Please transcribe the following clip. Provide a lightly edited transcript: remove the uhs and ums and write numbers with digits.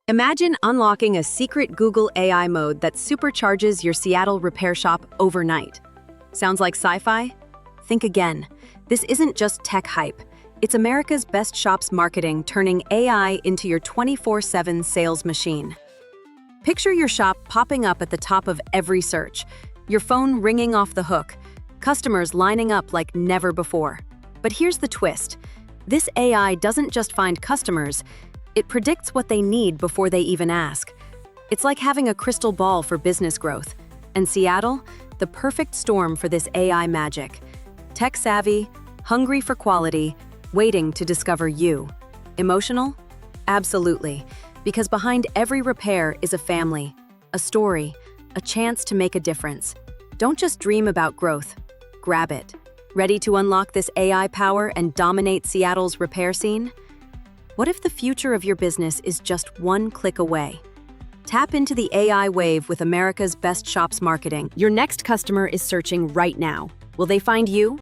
Imagine unlocking a secret Google AI mode that supercharges your Seattle repair shop overnight. Sounds like sci-fi? Think again. This isn't just tech hype. It's America's best shops marketing turning AI into your 24/7 sales machine. Picture your shop popping up at the top of every search, your phone ringing off the hook, customers lining up like never before. But here's the twist. This AI doesn't just find customers, it predicts what they need before they even ask. It's like having a crystal ball for business growth. And Seattle, the perfect storm for this AI magic. Tech-savvy, hungry for quality, waiting to discover you. Emotional? Absolutely. Because behind every repair is a family, a story, a chance to make a difference. Don't just dream about growth. Grab it. Ready to unlock this AI power and dominate Seattle's repair scene? What if the future of your business is just one click away? Tap into the AI wave with America's best shops marketing. Your next customer is searching right now. Will they find you?